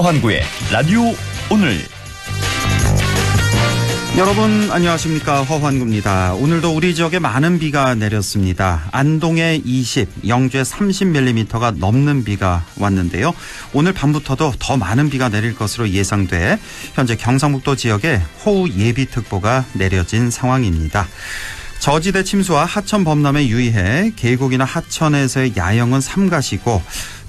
허환구의 라디오 오늘. 여러분 안녕하십니까, 허환구입니다. 오늘도 우리 지역에 많은 비가 내렸습니다. 안동에 20, 영주에 30mm가 넘는 비가 왔는데요. 오늘 밤부터도 더 많은 비가 내릴 것으로 예상돼 현재 경상북도 지역에 호우 예비특보가 내려진 상황입니다. 저지대 침수와 하천 범람에 유의해 계곡이나 하천에서의 야영은 삼가시고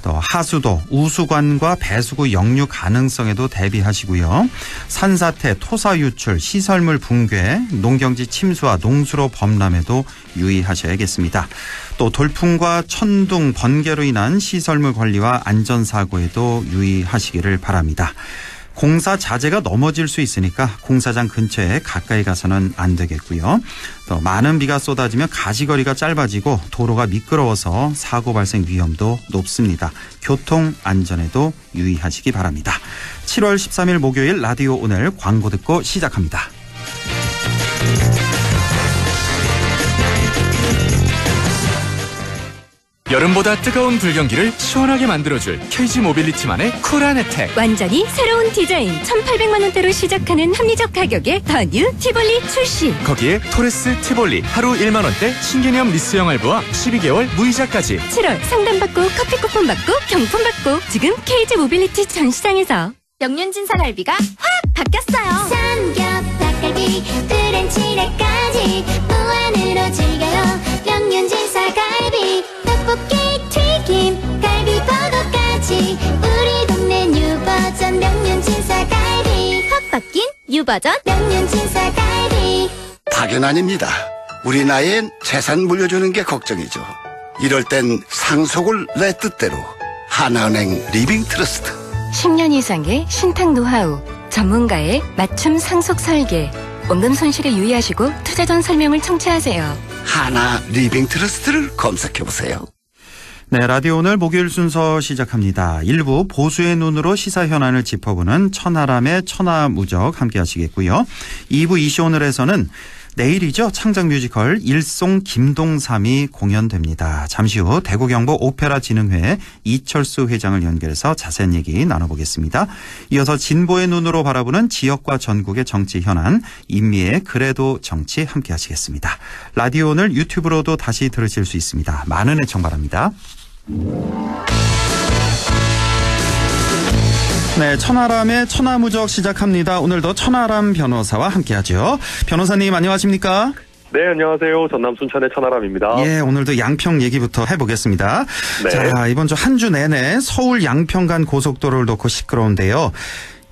또 하수도, 우수관과 배수구 역류 가능성에도 대비하시고요. 산사태, 토사 유출, 시설물 붕괴, 농경지 침수와 농수로 범람에도 유의하셔야겠습니다. 또 돌풍과 천둥, 번개로 인한 시설물 관리와 안전사고에도 유의하시기를 바랍니다. 공사 자재가 넘어질 수 있으니까 공사장 근처에 가까이 가서는 안 되겠고요. 또 많은 비가 쏟아지면 가시거리가 짧아지고 도로가 미끄러워서 사고 발생 위험도 높습니다. 교통 안전에도 유의하시기 바랍니다. 7월 13일 목요일 라디오 오늘 광고 듣고 시작합니다. 여름보다 뜨거운 불경기를 시원하게 만들어줄 KG 모빌리티만의 쿨한 혜택. 완전히 새로운 디자인 1,800만 원대로 시작하는 합리적 가격에 더 뉴 티볼리 출시. 거기에 토레스 티볼리 하루 1만 원대 신개념 리스형 할부와 12개월 무이자까지. 7월 상담받고 커피 쿠폰 받고 경품 받고 지금 KG 모빌리티 전 시장에서. 명륜진사 갈비가 확 바뀌었어요. 삼겹, 닭갈비, 프렌치레까지 무한으로 즐겨요. 명륜진사 갈비, 떡볶이, 튀김, 갈비버거까지 우리 동네 뉴버전 명륜진사 갈비. 확 바뀐 뉴버전 명륜진사 갈비. 파견 아닙니다. 우리 나이엔 재산 물려주는 게 걱정이죠. 이럴 땐 상속을 내 뜻대로 하나은행 리빙 트러스트. 10년 이상의 신탁 노하우, 전문가의 맞춤 상속 설계. 원금 손실에 유의하시고 투자 전 설명을 청취하세요. 하나 리빙 트러스트를 검색해보세요. 네, 라디오 오늘 목요일 순서 시작합니다. 1부 보수의 눈으로 시사 현안을 짚어보는 천하람의 천하무적 함께 하시겠고요. 2부 이슈 오늘에서는 내일이죠. 창작 뮤지컬 일송 김동삼이 공연됩니다. 잠시 후 대구경북 오페라 진흥회 이철수 회장을 연결해서 자세한 얘기 나눠보겠습니다. 이어서 진보의 눈으로 바라보는 지역과 전국의 정치 현안, 임미의 그래도 정치 함께 하시겠습니다. 라디오 오늘 유튜브로도 다시 들으실 수 있습니다. 많은 애청 바랍니다. 네, 천하람의 천하무적 시작합니다. 오늘도 천하람 변호사와 함께하죠. 변호사님 안녕하십니까? 네, 안녕하세요. 전남 순천의 천하람입니다. 예, 오늘도 양평 얘기부터 해보겠습니다. 네. 자, 이번 주 한 주 내내 서울 양평 간 고속도로를 놓고 시끄러운데요.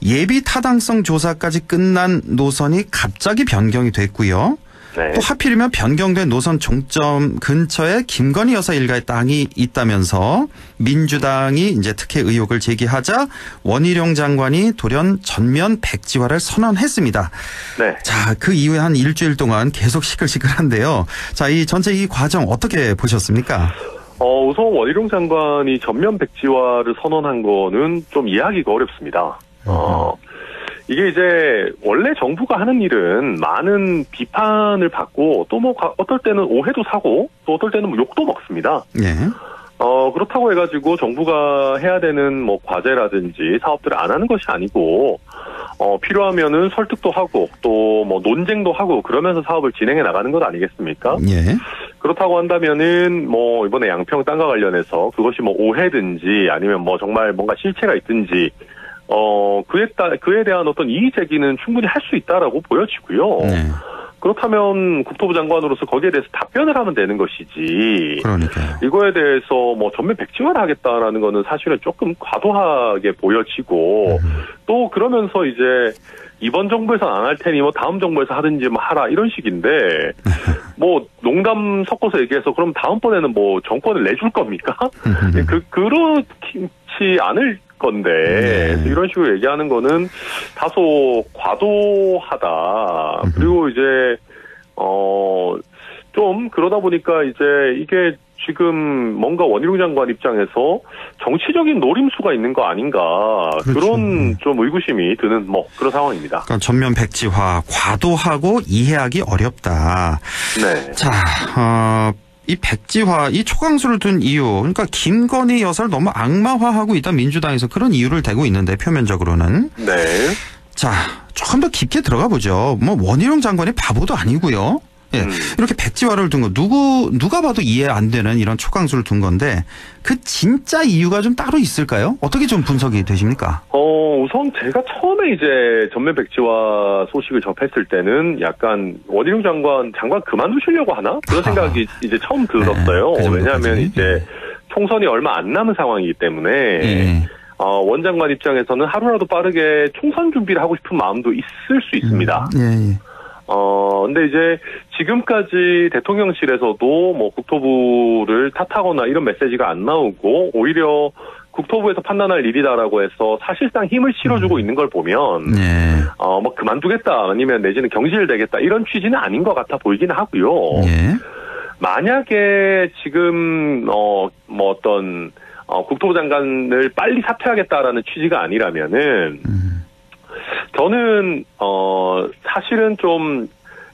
예비 타당성 조사까지 끝난 노선이 갑자기 변경이 됐고요. 네. 또 하필이면 변경된 노선 종점 근처에 김건희 여사 일가의 땅이 있다면서 민주당이 이제 특혜 의혹을 제기하자 원희룡 장관이 돌연 전면 백지화를 선언했습니다. 네. 자, 그 이후에 한 일주일 동안 계속 시끌시끌한데요. 자, 이 전체 이 과정 어떻게 보셨습니까? 우선 원희룡 장관이 전면 백지화를 선언한 거는 좀 이해하기가 어렵습니다. 이게 이제 원래 정부가 하는 일은 많은 비판을 받고 또 뭐 어떨 때는 오해도 사고 또 어떨 때는 뭐 욕도 먹습니다. 예. 그렇다고 해가지고 정부가 해야 되는 뭐 과제라든지 사업들을 안 하는 것이 아니고 필요하면은 설득도 하고 또 뭐 논쟁도 하고 그러면서 사업을 진행해 나가는 것 아니겠습니까? 예. 그렇다고 한다면은 뭐 이번에 양평 땅과 관련해서 그것이 뭐 오해든지 아니면 뭐 정말 뭔가 실체가 있든지 그에 대한 어떤 이의 제기는 충분히 할 수 있다라고 보여지고요. 네. 그렇다면 국토부 장관으로서 거기에 대해서 답변을 하면 되는 것이지. 그러니까요. 이거에 대해서 뭐 전면 백지화를 하겠다라는 거는 사실은 조금 과도하게 보여지고 또 그러면서 이제 이번 정부에서는 안 할 테니 뭐 다음 정부에서 하든지 뭐 하라 이런 식인데 뭐 농담 섞어서 얘기해서 그럼 다음번에는 뭐 정권을 내줄 겁니까? 그렇지 않을 건데 네. 이런 식으로 얘기하는 거는 다소 과도하다. 그리고 이제 좀 그러다 보니까 이제 이게 지금 뭔가 원희룡 장관 입장에서 정치적인 노림수가 있는 거 아닌가. 그렇죠. 그런 좀 의구심이 드는 뭐 그런 상황입니다. 그러니까 전면 백지화 과도하고 이해하기 어렵다. 네. 자, 이 백지화, 이 초강수를 둔 이유, 그러니까 김건희 여사를 너무 악마화하고 있다 민주당에서 그런 이유를 대고 있는데 표면적으로는. 네. 자, 조금 더 깊게 들어가 보죠. 뭐 원희룡 장관이 바보도 아니고요. 예, 이렇게 백지화를 둔 거 누가 봐도 이해 안 되는 이런 초강수를 둔 건데 그 진짜 이유가 좀 따로 있을까요? 어떻게 좀 분석이 되십니까? 우선 제가 처음에 이제 전면 백지화 소식을 접했을 때는 약간 원희룡 장관 그만두시려고 하나? 그런 생각이 이제 처음 들었어요. 네, 그 왜냐하면 이제 총선이 얼마 안 남은 상황이기 때문에 원 장관 입장에서는 하루라도 빠르게 총선 준비를 하고 싶은 마음도 있을 수 있습니다. 근데 이제 지금까지 대통령실에서도 뭐 국토부를 탓하거나 이런 메시지가 안 나오고 오히려 국토부에서 판단할 일이다라고 해서 사실상 힘을 실어주고 있는 걸 보면 뭐 그만두겠다 아니면 내지는 경질되겠다 이런 취지는 아닌 것 같아 보이긴 하고요. 만약에 지금 뭐 어떤 국토부 장관을 빨리 사퇴하겠다라는 취지가 아니라면은 저는 사실은 좀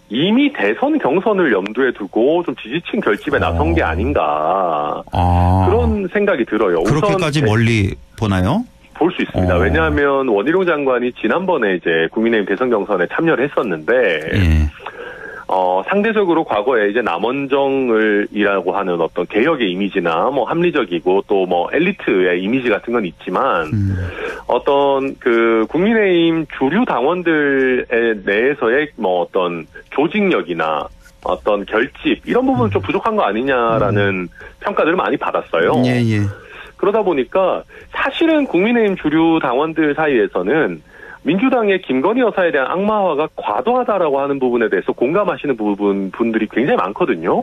이미 대선 경선을 염두에 두고 좀 지지층 결집에 나선 게 아닌가 그런 생각이 들어요. 그렇게까지 멀리 보나요? 볼 수 있습니다. 왜냐하면 원희룡 장관이 지난번에 이제 국민의힘 대선 경선에 참여를 했었는데 상대적으로 과거에 이제 남원정을이라고 하는 어떤 개혁의 이미지나 뭐 합리적이고 또 뭐 엘리트의 이미지 같은 건 있지만 어떤 그 국민의힘 주류 당원들의 내에서의 뭐 어떤 조직력이나 어떤 결집 이런 부분은 좀 부족한 거 아니냐라는 평가들을 많이 받았어요. 그러다 보니까 사실은 국민의힘 주류 당원들 사이에서는 민주당의 김건희 여사에 대한 악마화가 과도하다라고 하는 부분에 대해서 공감하시는 분들이 굉장히 많거든요.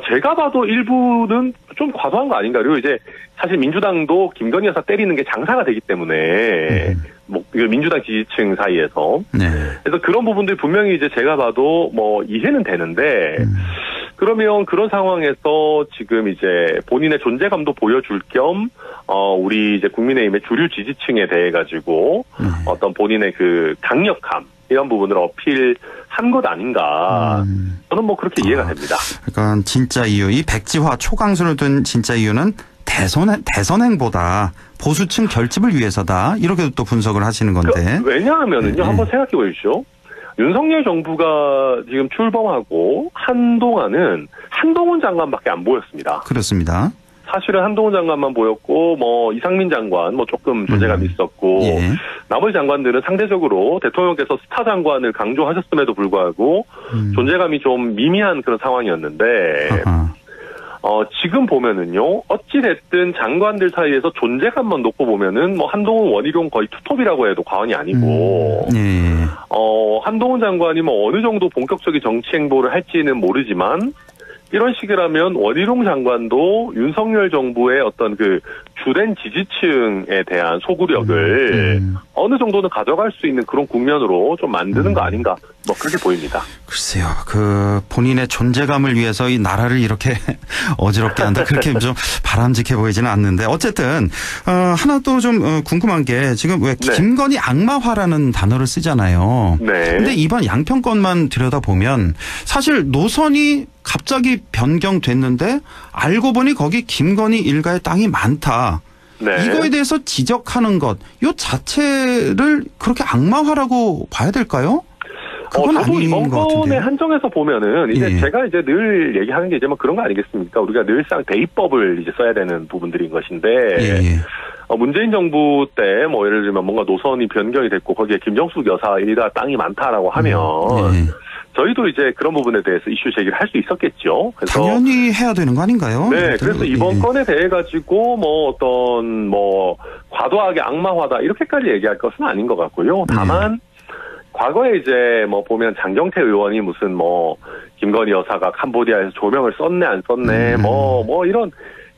제가 봐도 일부는 좀 과도한 거 아닌가. 그리고 이제 사실 민주당도 김건희 여사 때리는 게 장사가 되기 때문에 뭐 민주당 지지층 사이에서 그래서 그런 부분들이 분명히 이제 제가 봐도 뭐 이해는 되는데 그러면 그런 상황에서 지금 이제 본인의 존재감도 보여줄 겸 우리 이제 국민의힘의 주류 지지층에 대해 가지고 어떤 본인의 그 강력함 이런 부분을 어필한 것 아닌가. 저는 뭐 그렇게 이해가 됩니다. 그러니까 진짜 이유, 이 백지화 초강수를 둔 진짜 이유는 대선행보다 보수층 결집을 위해서다. 이렇게 또 분석을 하시는 건데. 왜냐하면은요, 한번 생각해 보십시오. 윤석열 정부가 지금 출범하고 한동안은 한동훈 장관밖에 안 보였습니다. 그렇습니다. 사실은 한동훈 장관만 보였고 뭐 이상민 장관 뭐 조금 존재감이 있었고 나머지 장관들은 상대적으로 대통령께서 스타 장관을 강조하셨음에도 불구하고 존재감이 좀 미미한 그런 상황이었는데 지금 보면은요 어찌 됐든 장관들 사이에서 존재감만 놓고 보면은 뭐 한동훈 원희룡 거의 투톱이라고 해도 과언이 아니고 한동훈 장관이 뭐 어느 정도 본격적인 정치 행보를 할지는 모르지만 이런 식이라면 원희룡 장관도 윤석열 정부의 어떤 그 주된 지지층에 대한 소구력을 어느 정도는 가져갈 수 있는 그런 국면으로 좀 만드는 거 아닌가 뭐 그렇게 보입니다. 글쎄요. 그 본인의 존재감을 위해서 이 나라를 이렇게 어지럽게 한다. 그렇게 좀 바람직해 보이지는 않는데 어쨌든 하나 또 좀 궁금한 게 지금 왜 김건희 악마화라는 단어를 쓰잖아요. 근데 이번 양평권만 들여다보면 사실 노선이 갑자기 변경됐는데 알고 보니 거기 김건희 일가의 땅이 많다. 이거에 대해서 지적하는 것, 이 자체를 그렇게 악마화라고 봐야 될까요? 그건 저도 아닌 이번 것 건에 같은데요. 한정해서 보면은 이제 제가 이제 늘 얘기하는 게 이제 뭐 그런 거 아니겠습니까? 우리가 늘상 대입법을 이제 써야 되는 부분들인 것인데 문재인 정부 때 뭐 예를 들면 뭔가 노선이 변경이 됐고 거기에 김정숙 여사 일가 땅이 많다라고 하면 저희도 이제 그런 부분에 대해서 이슈 제기를 할 수 있었겠죠. 그래서 당연히 해야 되는 거 아닌가요? 네, 그래서 이번 건에 대해 가지고 뭐 어떤 뭐 과도하게 악마화다 이렇게까지 얘기할 것은 아닌 것 같고요. 다만 과거에 이제 뭐 보면 장경태 의원이 무슨 뭐 김건희 여사가 캄보디아에서 조명을 썼네 안 썼네 뭐 이런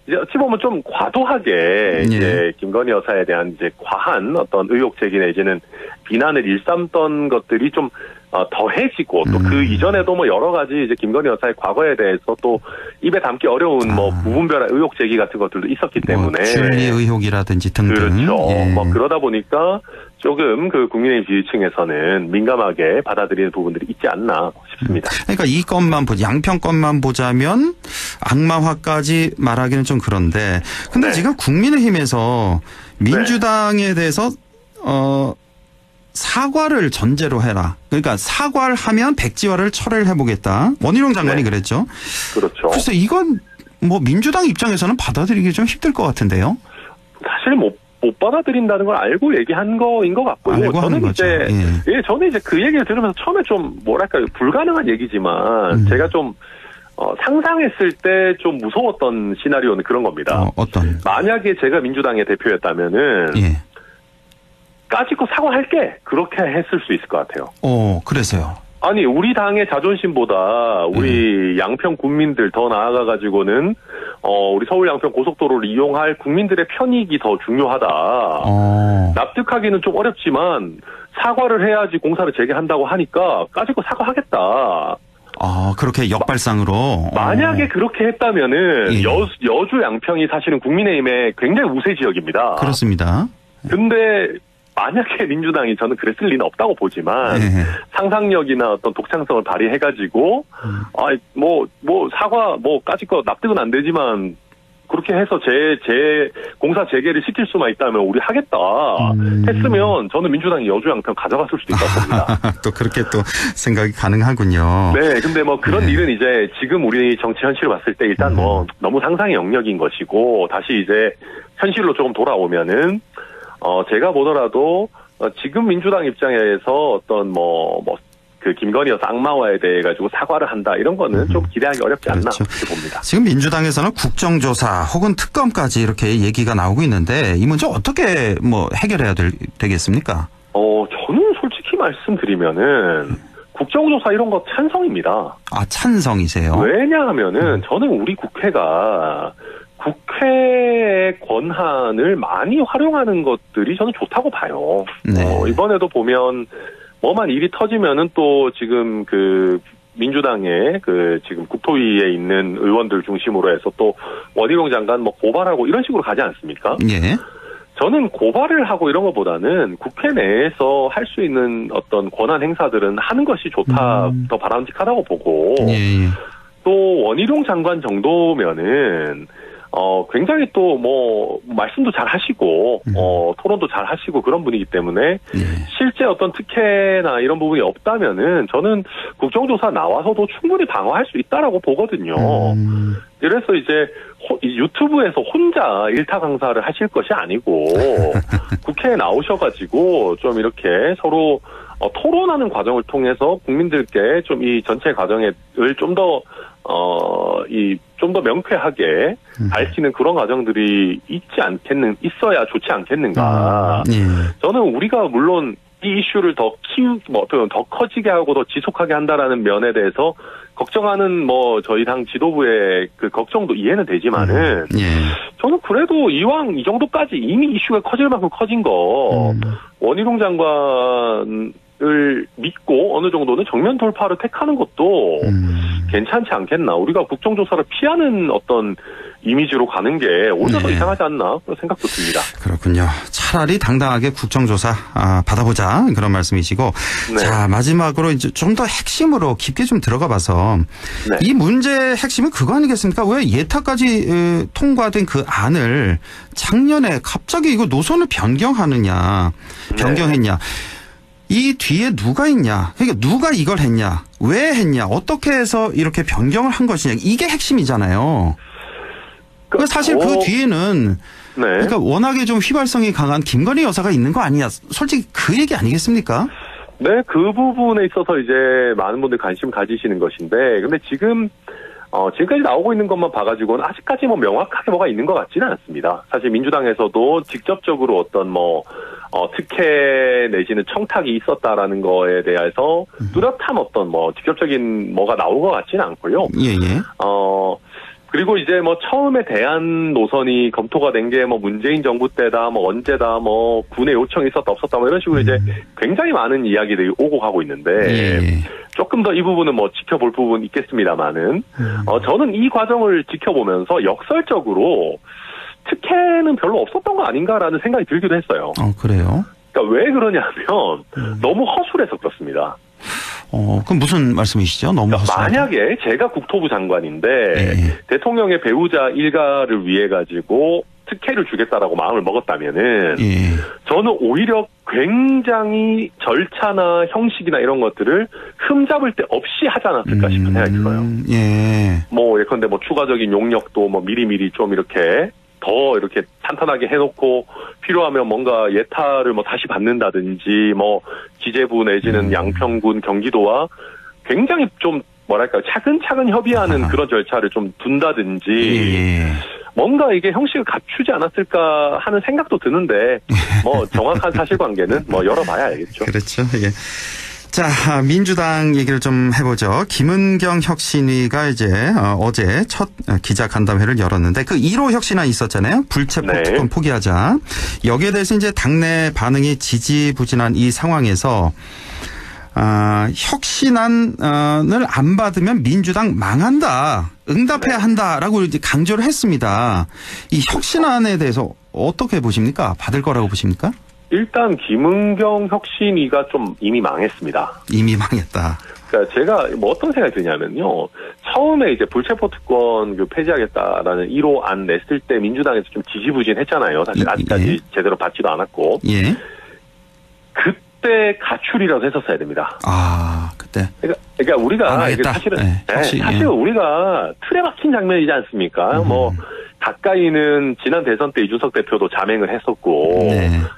이제 어찌 보면 좀 과도하게 이제 김건희 여사에 대한 이제 과한 어떤 의혹 제기 내지는 비난을 일삼던 것들이 좀 더해지고 또 그 이전에도 뭐 여러 가지 이제 김건희 여사의 과거에 대해서 또 입에 담기 어려운 뭐 부분별의 의혹 제기 같은 것들도 있었기 때문에 윤리 의혹이라든지 등등. 그렇죠. 예. 뭐 그러다 보니까 조금 그 국민의힘 지지층에서는 민감하게 받아들이는 부분들이 있지 않나 싶습니다. 그러니까 이 건만 양평 건만 보자면 악마화까지 말하기는 좀 그런데 근데 네. 지금 국민의힘에서 민주당에 대해서 사과를 전제로 해라. 그러니까 사과를 하면 백지화를 철회를 해보겠다. 원희룡 장관이 네. 그랬죠. 그렇죠. 그래서 이건 뭐 민주당 입장에서는 받아들이기 좀 힘들 것 같은데요. 사실 못 받아들인다는 걸 알고 얘기한 거인 것 같고요. 알고 하는 거죠. 저는 이제 그 얘기를 들으면서 처음에 좀 뭐랄까요 불가능한 얘기지만 제가 좀 상상했을 때 좀 무서웠던 시나리오는 그런 겁니다. 어떤? 만약에 제가 민주당의 대표였다면은 예. 까짓거 사과할게 그렇게 했을 수 있을 것 같아요. 그래서요. 아니 우리 당의 자존심보다 우리 양평 국민들 더 나아가 가지고는 우리 서울 양평 고속도로를 이용할 국민들의 편익이 더 중요하다. 납득하기는 좀 어렵지만 사과를 해야지 공사를 재개한다고 하니까 까짓거 사과하겠다. 그렇게 역발상으로. 만약에 그렇게 했다면은 예. 여주 양평이 사실은 국민의힘의 굉장히 우세 지역입니다. 그렇습니다. 근데 만약에 민주당이 저는 그랬을 리는 없다고 보지만 예. 상상력이나 어떤 독창성을 발휘해가지고 사과 까짓거 납득은 안 되지만 그렇게 해서 제 공사 재개를 시킬 수만 있다면 우리 하겠다 했으면 저는 민주당이 여주 양평 가져갔을 수도 있다고 봅니다. 또 그렇게 또 생각이 가능하군요. 네, 근데 뭐 그런 일은 이제 지금 우리 정치 현실을 봤을 때 일단 너무 상상의 영역인 것이고 다시 이제 현실로 조금 돌아오면은 제가 보더라도 지금 민주당 입장에서 어떤 그 김건희 여사 악마화에 대해 가지고 사과를 한다 이런 거는 좀 기대하기 어렵지 않나 그렇죠. 그렇게 봅니다. 지금 민주당에서는 국정조사 혹은 특검까지 이렇게 얘기가 나오고 있는데 이 문제 어떻게 해결해야 되겠습니까? 저는 솔직히 말씀드리면은 국정조사 이런 거 찬성입니다. 찬성이세요? 왜냐하면은 저는 우리 국회가 국회의 권한을 많이 활용하는 것들이 저는 좋다고 봐요. 네. 이번에도 보면 뭐만 일이 터지면은 또 지금 그 민주당의 그 지금 국토위에 있는 의원들 중심으로 해서 또 원희룡 장관 고발하고 이런 식으로 가지 않습니까? 예. 저는 고발을 하고 이런 것보다는 국회 내에서 할 수 있는 어떤 권한 행사들은 하는 것이 좋다, 더 바람직하다고 보고 예. 또 원희룡 장관 정도면은 굉장히 또 말씀도 잘 하시고, 토론도 잘 하시고 그런 분이기 때문에, 실제 어떤 특혜나 이런 부분이 없다면은, 저는 국정조사 나와서도 충분히 방어할 수 있다라고 보거든요. 그래서 이제, 유튜브에서 혼자 일타 강사를 하실 것이 아니고, 국회에 나오셔가지고, 좀 이렇게 서로, 토론하는 과정을 통해서 국민들께 좀 이 전체 과정을 좀 더 명쾌하게 밝히는 그런 과정들이 있어야 좋지 않겠는가. 저는 우리가 물론 이 이슈를 더 커지게 하고 더 지속하게 한다라는 면에 대해서 걱정하는 저희 당 지도부의 그 걱정도 이해는 되지만은 저는 그래도 이왕 이 정도까지 이미 이슈가 커질 만큼 커진 거 원희룡 장관을 믿고 어느 정도는 정면 돌파를 택하는 것도 괜찮지 않겠나. 우리가 국정조사를 피하는 어떤 이미지로 가는 게 오히려 더 이상하지 않나 그런 생각도 듭니다. 그렇군요. 차라리 당당하게 국정조사 받아보자 그런 말씀이시고 네. 자 마지막으로 이제 좀 더 핵심으로 깊게 좀 들어가봐서 이 문제의 핵심은 그거 아니겠습니까? 왜 예타까지 통과된 그 안을 작년에 갑자기 이거 노선을 변경했냐 이 뒤에 누가 있냐? 그러니까 누가 이걸 했냐? 왜 했냐? 어떻게 해서 이렇게 변경을 한 것이냐? 이게 핵심이잖아요. 사실 그 뒤에는 그러니까 워낙에 좀 휘발성이 강한 김건희 여사가 있는 거 아니냐? 솔직히 그 얘기 아니겠습니까? 네, 그 부분에 있어서 이제 많은 분들 관심 가지시는 것인데, 근데 지금까지 나오고 있는 것만 봐가지고는 아직까지 명확하게 뭐가 있는 것 같지는 않습니다. 사실 민주당에서도 직접적으로 어떤 특혜 내지는 청탁이 있었다라는 거에 대해서 뚜렷한 어떤 직접적인 뭐가 나온 것 같지는 않고요. 그리고 이제 뭐 처음에 대안 노선이 검토가 된 게 뭐 문재인 정부 때다, 뭐 언제다, 뭐 군의 요청이 있었다 없었다 뭐 이런 식으로 이제 굉장히 많은 이야기들이 오고 가고 있는데 조금 더 이 부분은 뭐 지켜볼 부분 있겠습니다만은 저는 이 과정을 지켜보면서 역설적으로 특혜는 별로 없었던 거 아닌가라는 생각이 들기도 했어요. 그래요? 그러니까 왜 그러냐면 너무 허술해서 그렇습니다. 그럼 무슨 말씀이시죠? 너무 허술하다. 만약에 제가 국토부 장관인데 대통령의 배우자 일가를 위해 가지고 특혜를 주겠다라고 마음을 먹었다면은 저는 오히려 굉장히 절차나 형식이나 이런 것들을 흠잡을 데 없이 하지 않았을까 싶은 생각이 들어요. 뭐 예컨대 뭐 추가적인 용역도 뭐 미리미리 좀 이렇게 더 이렇게 탄탄하게 해놓고 필요하면 뭔가 예타를 뭐 다시 받는다든지 뭐 기재부 내지는 양평군 경기도와 굉장히 좀 뭐랄까 차근차근 협의하는 그런 절차를 좀 둔다든지 뭔가 이게 형식을 갖추지 않았을까 하는 생각도 드는데 뭐 정확한 사실관계는 뭐 열어봐야 알겠죠. 그렇죠. 예. 자, 민주당 얘기를 좀 해보죠. 김은경 혁신위가 이제 어제 첫 기자간담회를 열었는데 그 1호 혁신안이 있었잖아요. 불체포 특권 포기하자. 여기에 대해서 이제 당내 반응이 지지부진한 이 상황에서 혁신안을 안 받으면 민주당 망한다. 응답해야 한다라고 이제 강조를 했습니다. 이 혁신안에 대해서 어떻게 보십니까? 받을 거라고 보십니까? 일단 김은경 혁신위가 좀 이미 망했습니다. 이미 망했다. 그러니까 제가 뭐 어떤 생각이 드냐면요. 처음에 이제 불체포 특권 폐지하겠다라는 1호 안 냈을 때 민주당에서 좀 지지부진했잖아요. 사실 아직까지 제대로 받지도 않았고. 그때 가출이라도 했었어야 됩니다. 그때. 그러니까 우리가 이게 사실은 사실 우리가 틀에 박힌 장면이지 않습니까? 뭐 가까이는 지난 대선 때 이준석 대표도 자맹을 했었고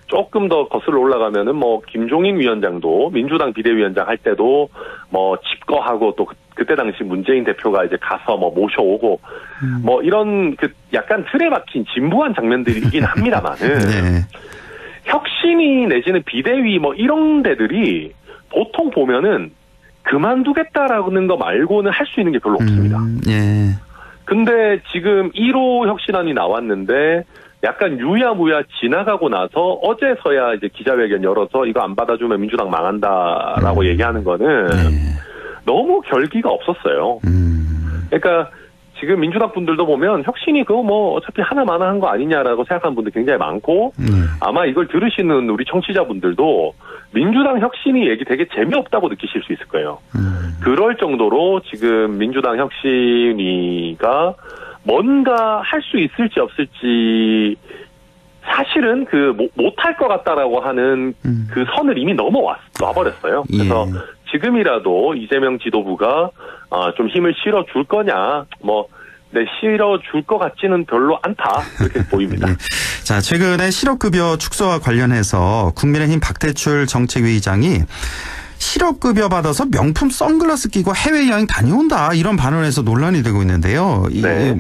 조금 더 거슬러 올라가면은 뭐 김종인 위원장도 민주당 비대위원장 할 때도 뭐 집거하고 또 그때 당시 문재인 대표가 이제 가서 뭐 모셔오고 뭐 이런 그 약간 틀에 박힌 진부한 장면들이긴 합니다만은 혁신위 내지는 비대위 뭐 이런 데들이 보통 보면은 그만두겠다라는 거 말고는 할 수 있는 게 별로 없습니다. 근데 지금 1호 혁신안이 나왔는데 약간 유야무야 지나가고 나서 어제서야 이제 기자회견 열어서 이거 안 받아주면 민주당 망한다라고 얘기하는 거는 너무 결기가 없었어요. 그러니까 지금 민주당 분들도 보면 혁신이 그거 뭐 어차피 하나만 한 거 아니냐라고 생각하는 분들 굉장히 많고 아마 이걸 들으시는 우리 청취자분들도 민주당 혁신이 얘기 되게 재미없다고 느끼실 수 있을 거예요. 그럴 정도로 지금 민주당 혁신위가 뭔가 할 수 있을지 없을지 사실은 못할 것 같다라고 하는 그 선을 이미 놔버렸어요. 그래서 지금이라도 이재명 지도부가 좀 힘을 실어줄 거냐, 실어줄 것 같지는 별로 않다, 그렇게 보입니다. 자, 최근에 실업급여 축소와 관련해서 국민의힘 박대출 정책위의장이 실업급여 받아서 명품 선글라스 끼고 해외여행 다녀온다, 이런 발언에서 논란이 되고 있는데요.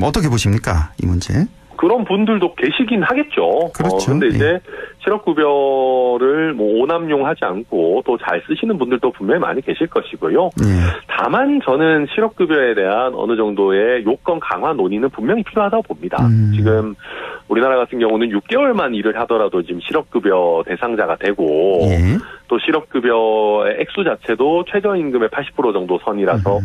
어떻게 보십니까, 이 문제? 그런 분들도 계시긴 하겠죠. 그렇죠. 근데 이제 실업급여를 오남용하지 않고 또 잘 쓰시는 분들도 분명히 많이 계실 것이고요. 다만 저는 실업급여에 대한 어느 정도의 요건 강화 논의는 분명히 필요하다고 봅니다. 지금 우리나라 같은 경우는 6개월만 일을 하더라도 지금 실업급여 대상자가 되고 또 실업급여의 액수 자체도 최저임금의 80% 정도 선이라서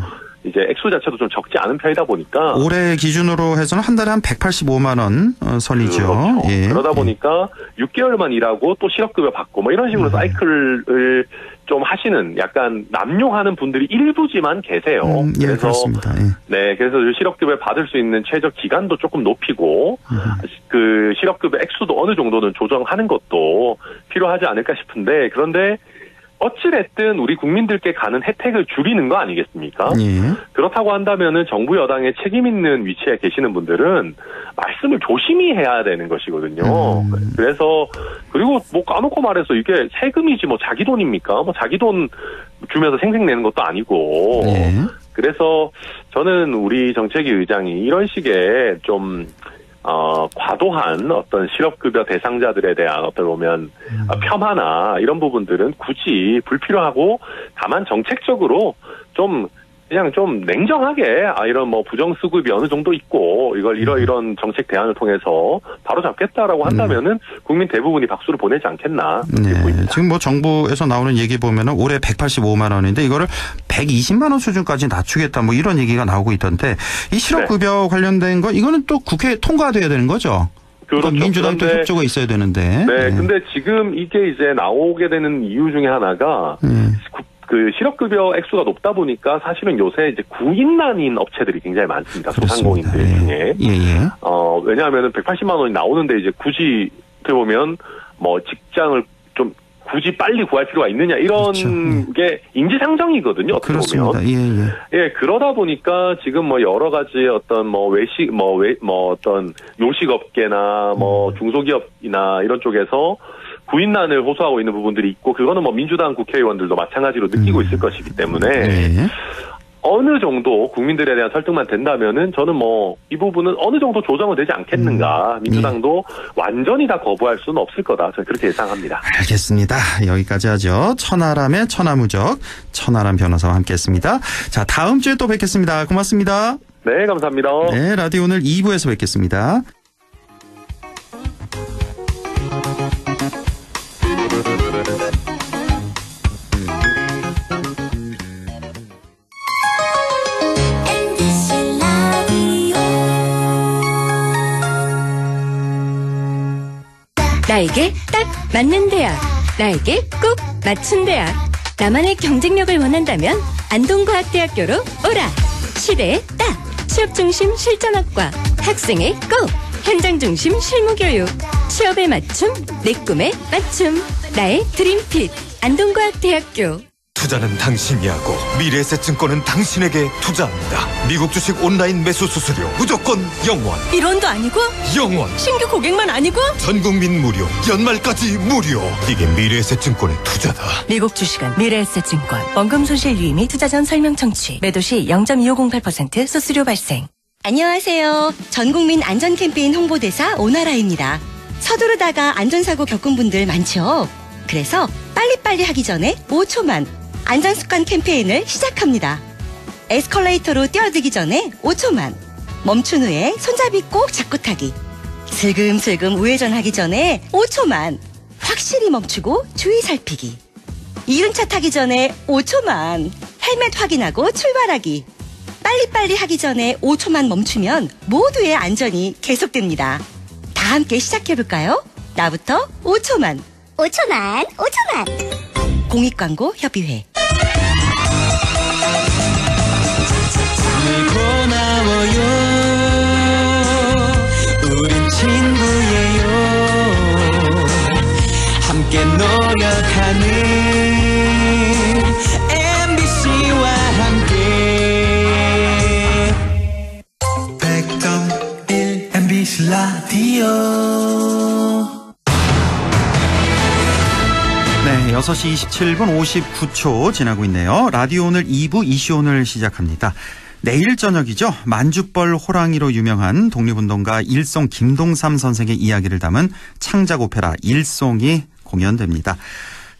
이제 액수 자체도 좀 적지 않은 편이다 보니까 올해 기준으로 해서는 한 달에 한 185만 원 선이죠. 그렇죠. 그러다 보니까 6개월만 일하고 또 실업급여 받고 이런 식으로 사이클을 좀 하시는, 약간 남용하는 분들이 일부지만 계세요. 그래서 그렇습니다. 그래서 실업급여 받을 수 있는 최저 기간도 조금 높이고 그 실업급여 액수도 어느 정도는 조정하는 것도 필요하지 않을까 싶은데, 그런데 어찌됐든 우리 국민들께 가는 혜택을 줄이는 거 아니겠습니까? 그렇다고 한다면은 정부 여당의 책임 있는 위치에 계시는 분들은 말씀을 조심히 해야 되는 것이거든요. 그래서 그리고 까놓고 말해서 이게 세금이지 자기 돈입니까? 자기 돈 주면서 생색내는 것도 아니고. 그래서 저는 우리 정책위 의장이 이런 식의 좀 과도한 어떤 실업급여 대상자들에 대한 어떻게 보면 폄하나 이런 부분들은 굳이 불필요하고, 다만 정책적으로 좀 그냥 좀 냉정하게 이런 뭐 부정수급이 어느 정도 있고 이걸 이런 정책 대안을 통해서 바로 잡겠다라고 한다면은 국민 대부분이 박수를 보내지 않겠나 그렇게 보입니다. 지금 뭐 정부에서 나오는 얘기 보면은 올해 185만 원인데 이거를 120만 원 수준까지 낮추겠다 뭐 이런 얘기가 나오고 있던데 이 실업급여 관련된 거 이거는 또 국회에 통과돼야 되는 거죠? 그렇죠. 민주당도 협조가 있어야 되는데. 네, 근데 지금 이게 이제 나오게 되는 이유 중에 하나가 그 실업급여 액수가 높다 보니까 사실은 요새 이제 구인난인 업체들이 굉장히 많습니다. 소상공인들 중에. 왜냐하면은 180만 원이 나오는데 이제 굳이 어떻게 보면 뭐 직장을 좀 굳이 빨리 구할 필요가 있느냐 이런 게 인지상정이거든요. 어떻게 보면. 예, 그러다 보니까 지금 뭐 여러 가지 어떤 뭐 외식 뭐 어떤 요식업계나 뭐 중소기업이나 이런 쪽에서 구인난을 호소하고 있는 부분들이 있고 그거는 뭐 민주당 국회의원들도 마찬가지로 느끼고 있을 것이기 때문에 어느 정도 국민들에 대한 설득만 된다면은 저는 뭐 이 부분은 어느 정도 조정은 되지 않겠는가. 민주당도 완전히 다 거부할 수는 없을 거다. 저는 그렇게 예상합니다. 알겠습니다. 여기까지 하죠. 천하람의 천하무적 천하람 변호사와 함께했습니다. 자, 다음 주에 또 뵙겠습니다. 고맙습니다. 네, 감사합니다. 네, 라디오 오늘 2부에서 뵙겠습니다. 나에게 딱 맞는 대학, 나에게 꼭 맞춘 대학. 나만의 경쟁력을 원한다면 안동과학대학교로 오라. 시대에 딱 취업 중심 실전학과, 학생의 꼭 현장 중심 실무교육, 취업에 맞춤, 내 꿈에 맞춤. 나의 드림핏 안동과학대학교. 투자는 당신이 하고 미래에셋증권은 당신에게 투자합니다. 미국 주식 온라인 매수 수수료 무조건 0원. 1원도 아니고 0원. 신규 고객만 아니고 전 국민 무료. 연말까지 무료. 이게 미래에셋증권의 투자다. 미국 주식은 미래에셋증권. 원금 손실 유의 및 투자 전 설명 청취. 매도 시 0.2508% 수수료 발생. 안녕하세요. 전국민 안전 캠페인 홍보대사 오나라입니다. 서두르다가 안전사고 겪은 분들 많죠? 그래서 빨리빨리 하기 전에 5초만 안전습관 캠페인을 시작합니다. 에스컬레이터로 뛰어들기 전에 5초만. 멈춘 후에 손잡이 꼭 잡고 타기. 슬금슬금 우회전하기 전에 5초만. 확실히 멈추고 주의 살피기. 이륜차 타기 전에 5초만. 헬멧 확인하고 출발하기. 빨리빨리 하기 전에 5초만 멈추면 모두의 안전이 계속됩니다. 다 함께 시작해볼까요? 나부터 5초만. 5초만. 공익광고 협의회. 고마워요. 우린 친구예요. 함께 노력하는 MBC와 함께 100.1 MBC 라디오. 네, 6시 27분 59초 지나고 있네요. 라디오 오늘 2부 이슈 오늘 시작합니다. 내일 저녁이죠. 만주벌 호랑이로 유명한 독립운동가 일송 김동삼 선생의 이야기를 담은 창작 오페라 일송이 공연됩니다.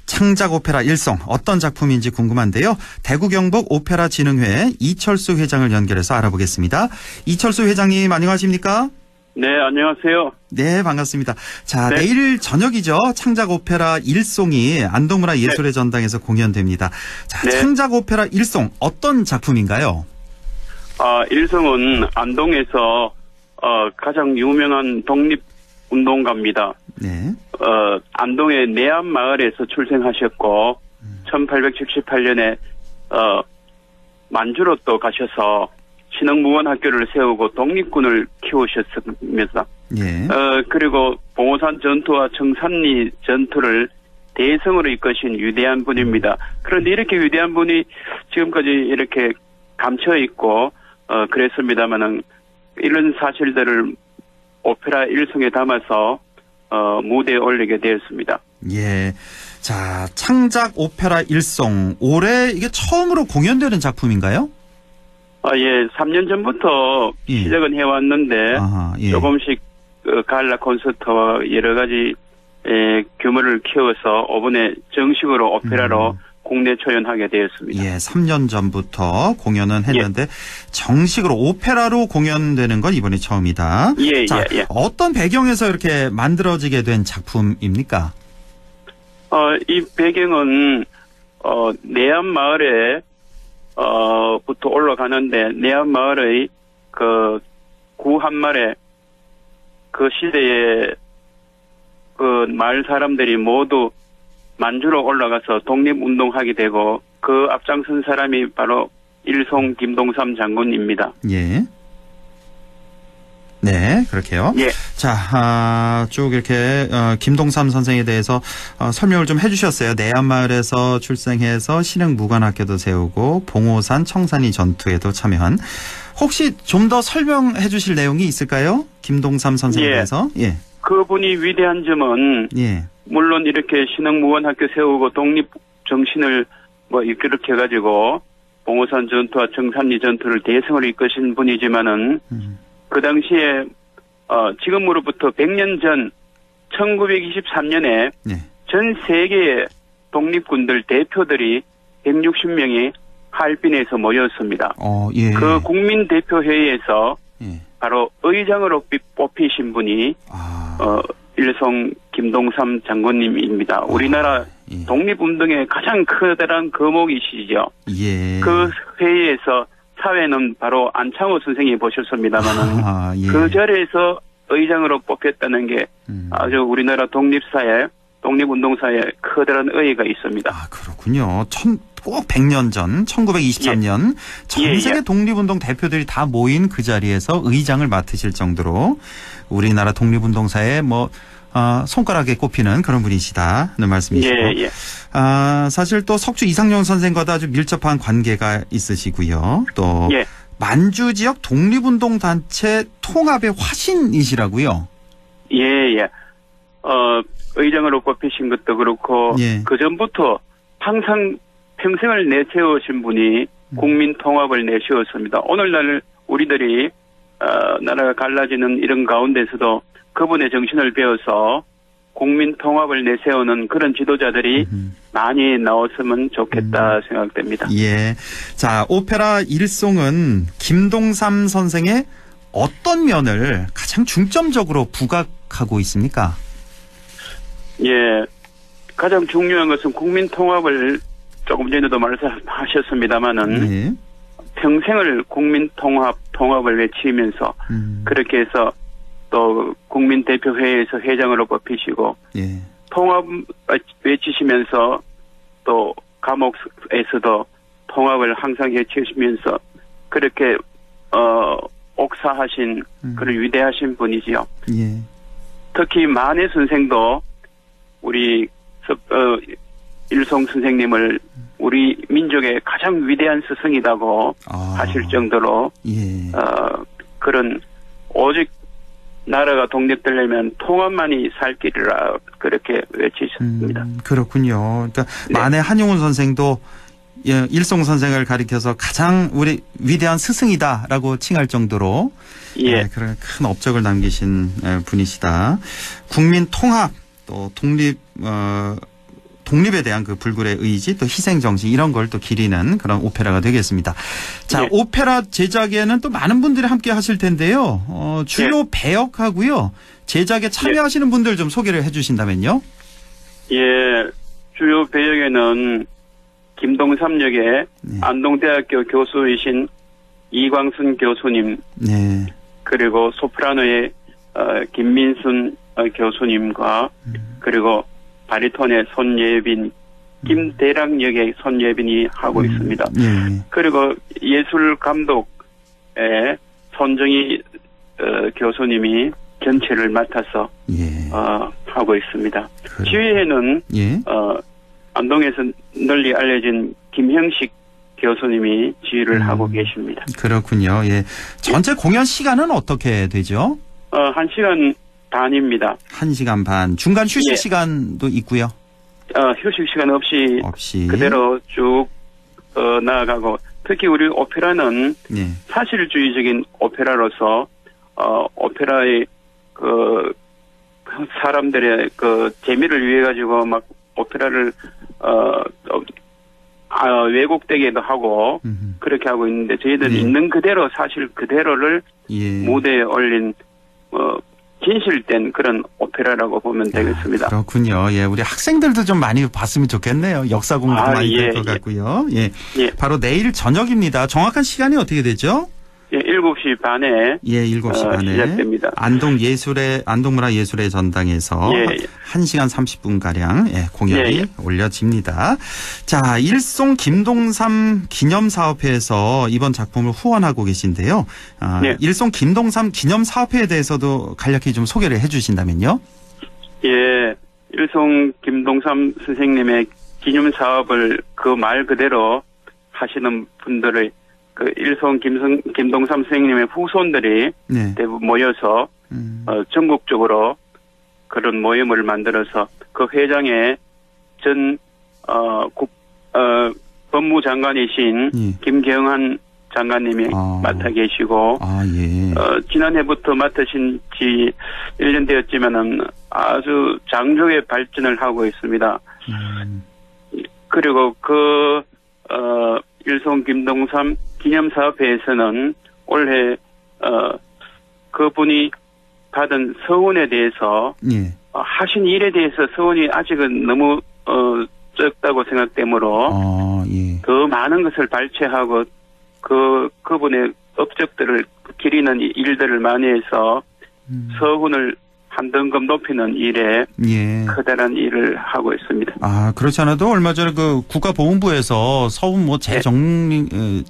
창작 오페라 일송 어떤 작품인지 궁금한데요. 대구 경북 오페라 진흥회 이철수 회장을 연결해서 알아보겠습니다. 이철수 회장님 안녕하십니까? 네, 안녕하세요. 네, 반갑습니다. 자, 네. 내일 저녁이죠. 창작 오페라 일송이 안동문화 예술의 전당에서 공연됩니다. 자, 네. 창작 오페라 일송 어떤 작품인가요? 일성은 안동에서 가장 유명한 독립운동가입니다. 네. 안동의 내암 마을에서 출생하셨고 1878년에 만주로 또 가셔서 신흥무원학교를 세우고 독립군을 키우셨습니다. 예. 그리고 봉오산 전투와 청산리 전투를 대성으로 이끄신 위대한 분입니다. 그런데 이렇게 위대한 분이 지금까지 이렇게 감춰 있고 그랬습니다만은 이런 사실들을 오페라 일성에 담아서 무대에 올리게 되었습니다. 예. 자, 창작 오페라 일송 올해 이게 처음으로 공연되는 작품인가요? 예, 3년 전부터 시작은 해왔는데 아하, 예. 조금씩 갈라 콘서트와 여러 가지 규모를 키워서 이번에 정식으로 오페라로 국내 초연하게 되었습니다. 예, 3년 전부터 공연은 했는데 정식으로 오페라로 공연되는 건 이번이 처음이다. 예, 자, 예. 어떤 배경에서 이렇게 만들어지게 된 작품입니까? 이 배경은 내암 마을에 부터 올라가는데 내암 마을의 그 구 한 마을에 그 시대에 그 마을 사람들이 모두 만주로 올라가서 독립운동하게 되고 그 앞장선 사람이 바로 일송 김동삼 장군입니다. 예. 네, 그렇게요. 예. 자, 쭉 이렇게 김동삼 선생에 대해서 설명을 좀 해주셨어요. 내암마을에서 출생해서 신흥무관학교도 세우고 봉오산 청산리 전투에도 참여한. 혹시 좀 더 설명해 주실 내용이 있을까요? 김동삼 선생에 대해서. 예. 그분이 위대한 점은 예. 물론 이렇게 신흥무관학교 세우고 독립 정신을 뭐 이렇게 해가지고 봉오산 전투와 청산리 전투를 대성을 이끄신 분이지만은 그 당시에 지금으로부터 100년 전 1923년에 전 세계의 독립군들 대표들이 160명이 하얼빈에서 모였습니다. 예. 그 국민대표회의에서 바로 의장으로 뽑히신 분이 일송 김동삼 장군님입니다. 우리나라 독립운동의 가장 커다란 거목이시죠. 예. 그 회의에서 사회는 바로 안창호 선생이 보셨습니다만은 예. 그 자리에서 의장으로 뽑혔다는 게 아주 우리나라 독립사회, 독립운동사에 커다란 의의가 있습니다. 그렇군요. 꼭 100년 전 1923년 전 세계 독립운동 대표들이 다 모인 그 자리에서 의장을 맡으실 정도로 우리나라 독립운동사에 손가락에 꼽히는 그런 분이시다는 말씀이시고. 예. 사실 또 석주 이상용 선생과도 아주 밀접한 관계가 있으시고요. 또 만주 지역 독립운동 단체 통합의 화신이시라고요. 예. 의장으로 뽑히신 것도 그렇고 그 전부터 항상 평생을 내세우신 분이 국민 통합을 내세웠습니다. 오늘날 우리들이 나라가 갈라지는 이런 가운데서도 그분의 정신을 배워서 국민 통합을 내세우는 그런 지도자들이 많이 나왔으면 좋겠다 생각됩니다. 예. 자, 오페라 일송은 김동삼 선생의 어떤 면을 가장 중점적으로 부각하고 있습니까? 예. 가장 중요한 것은 국민 통합을 조금 전에도 말씀하셨습니다마는 평생을 국민 통합을 외치면서 그렇게 해서 또 국민대표회의에서 회장으로 뽑히시고 통합 외치시면서 또 감옥에서도 통합을 항상 외치시면서 그렇게 옥사하신 그런 위대하신 분이지요. 특히 만해 선생도 우리 일송 선생님을 우리 민족의 가장 위대한 스승이라고 하실 정도로 그런 오직 나라가 독립되려면 통합만이 살 길이라 그렇게 외치셨습니다. 그렇군요. 그러니까 만해 한용운 선생도 일송 선생을 가리켜서 가장 우리 위대한 스승이다라고 칭할 정도로 그런 큰 업적을 남기신 분이시다. 국민 통합 또 독립에 대한 그 불굴의 의지 또 희생 정신 이런 걸 또 기리는 그런 오페라가 되겠습니다. 자, 오페라 제작에는 또 많은 분들이 함께 하실 텐데요. 주요 배역하고요. 제작에 참여하시는 분들 좀 소개를 해 주신다면요. 예. 주요 배역에는 김동삼 역의 안동대학교 교수이신 이광순 교수님. 그리고 소프라노의 김민순 교수님과 그리고 바리톤의 손예빈, 김대랑 역의 손예빈이 하고 있습니다. 그리고 예술 감독의 손정희 교수님이 전체를 맡아서 하고 있습니다. 지휘에는 안동에서 널리 알려진 김형식 교수님이 지휘를 하고 계십니다. 그렇군요. 예. 전체 공연 시간은 어떻게 되죠? 1시간 반입니다. 1시간 반. 중간 휴식 시간도 있고요. 휴식 시간 없이 그대로 쭉 나아가고 특히 우리 오페라는 사실주의적인 오페라로서 오페라의 그 사람들의 그 재미를 위해 가지고 막 오페라를 왜곡되게도 하고 그렇게 하고 있는데 저희들은 예. 있는 그대로 사실 그대로를 예. 무대에 올린 진실된 그런 오페라라고 보면 되겠습니다. 그렇군요. 예, 우리 학생들도 좀 많이 봤으면 좋겠네요. 역사 공부도 많이 될 것 같고요. 예. 예. 바로 내일 저녁입니다. 정확한 시간이 어떻게 되죠? 예, 7시 반에 예, 7시 반에 시작됩니다. 안동문화예술의 전당에서 예. 1시간 30분 가량 공연이 예. 올려집니다. 자, 일송 김동삼 기념사업회에서 이번 작품을 후원하고 계신데요. 예. 일송 김동삼 기념사업회에 대해서도 간략히 좀 소개를 해주신다면요. 예, 일송 김동삼 선생님의 기념 사업을 그 말 그대로 하시는 분들의 그 일송 김동삼 선생님의 후손들이 네. 대부분 모여서 전국적으로 그런 모임을 만들어서 그 회장에 전 법무장관이신 김경한 장관님이 맡아 계시고 예. 지난해부터 맡으신 지 1년 되었지만은 아주 장족의 발전을 하고 있습니다. 그리고 일송 김동삼 기념사업회에서는 올해 그분이 받은 서훈에 대해서 예. 하신 일에 대해서 서훈이 아직은 너무 적다고 생각되므로 예. 더 많은 것을 발췌하고 그분의 업적들을 기리는 일들을 많이 해서 서훈을 한 등급 높이는 일에 예. 커다란 일을 하고 있습니다. 그렇지 않아도 얼마 전에 그 국가보훈부에서 서훈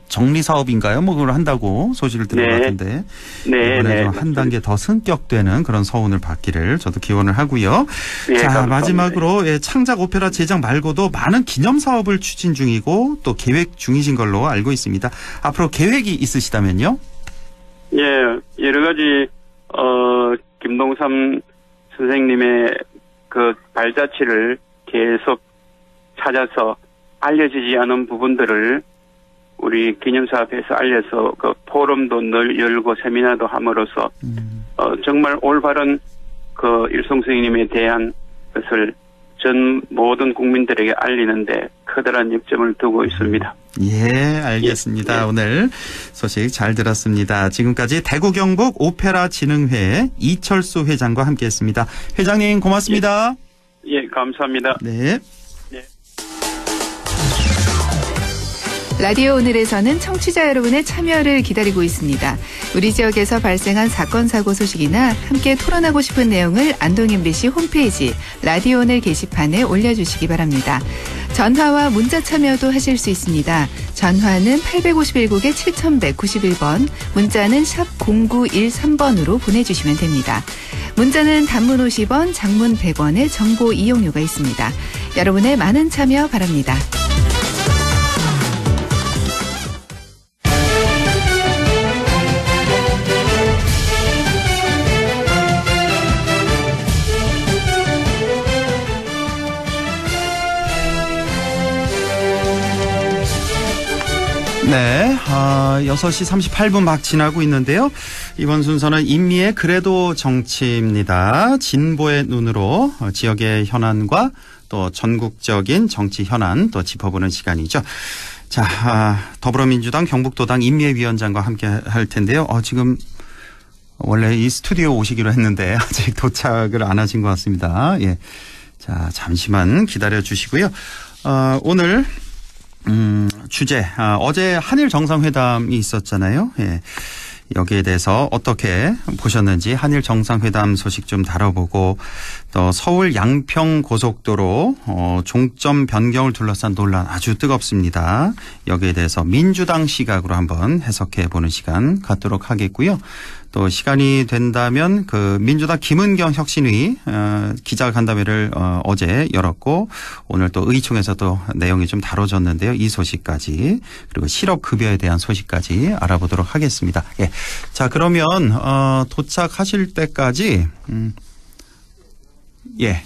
정리 사업인가요? 그걸 한다고 소식을 들은 것 같은데. 이번에 좀 한 단계 더 승격되는 그런 서훈을 받기를 저도 기원을 하고요. 예, 자, 감사합니다. 마지막으로 창작 오페라 제작 말고도 많은 기념 사업을 추진 중이고 또 계획 중이신 걸로 알고 있습니다. 앞으로 계획이 있으시다면요? 예, 여러 가지 김동삼 선생님의 그 발자취를 계속 찾아서 알려지지 않은 부분들을 우리 기념사업에서 알려서 그 포럼도 늘 열고 세미나도 함으로써 정말 올바른 그 일송 선생님에 대한 것을 전 모든 국민들에게 알리는데 커다란 역점을 두고 있습니다. 예, 알겠습니다. 예. 오늘 소식 잘 들었습니다. 지금까지 대구 경북 오페라 진흥회 이철수 회장과 함께했습니다. 회장님 고맙습니다. 예, 감사합니다. 네. 라디오 오늘에서는 청취자 여러분의 참여를 기다리고 있습니다. 우리 지역에서 발생한 사건 사고 소식이나 함께 토론하고 싶은 내용을 안동 MBC 홈페이지 라디오 오늘 게시판에 올려주시기 바랍니다. 전화와 문자 참여도 하실 수 있습니다. 전화는 851국에 7191번, 문자는 샵 0913번으로 보내주시면 됩니다. 문자는 단문 50원, 장문 100원의 정보 이용료가 있습니다. 여러분의 많은 참여 바랍니다. 네, 6시 38분 막 지나고 있는데요. 이번 순서는 임미의 그래도 정치입니다. 진보의 눈으로 지역의 현안과 또 전국적인 정치 현안 또 짚어보는 시간이죠. 자, 더불어민주당 경북도당 임미애 위원장과 함께 할 텐데요. 지금 원래 이 스튜디오 오시기로 했는데 아직 도착을 안 하신 것 같습니다. 예, 자, 잠시만 기다려 주시고요. 오늘 주제, 어제 한일 정상회담이 있었잖아요. 예. 여기에 대해서 어떻게 보셨는지 한일 정상회담 소식 좀 다뤄보고 또 서울 양평 고속도로 종점 변경을 둘러싼 논란 아주 뜨겁습니다. 여기에 대해서 민주당 시각으로 한번 해석해 보는 시간 갖도록 하겠고요. 또 시간이 된다면 그 민주당 김은경 혁신위 기자간담회를 어제 열었고 오늘 또 의총에서 또 내용이 좀 다뤄졌는데요. 이 소식까지 그리고 실업급여에 대한 소식까지 알아보도록 하겠습니다. 예. 자, 그러면 도착하실 때까지 예.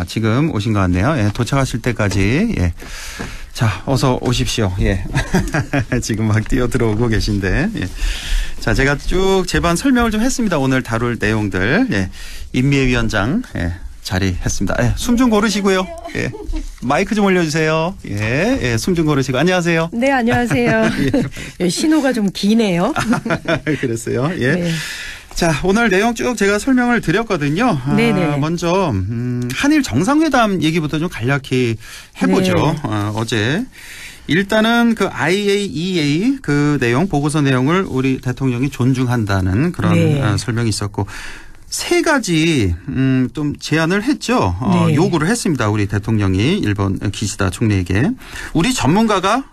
지금 오신 것 같네요. 예, 도착하실 때까지 예. 자, 어서 오십시오. 예. 지금 막 뛰어 들어오고 계신데. 예. 자, 제가 쭉 제반 설명을 좀 했습니다. 오늘 다룰 내용들. 예. 임미애 위원장. 예. 자리했습니다. 예, 숨 좀 고르시고요. 예, 마이크 좀 올려주세요. 예, 숨 좀 고르시고 안녕하세요. 네, 안녕하세요. 예. 신호가 좀 기네요. 그랬어요. 예. 네. 자, 오늘 내용 쭉 제가 설명을 드렸거든요. 네네. 먼저 한일 정상회담 얘기부터 좀 간략히 해보죠. 네. 어제 일단은 그 IAEA 그 내용 보고서 내용을 우리 대통령이 존중한다는 그런 네. 설명이 있었고 세 가지 좀 제안을 했죠. 네. 요구를 했습니다. 우리 대통령이 일본 기시다 총리에게 우리 전문가가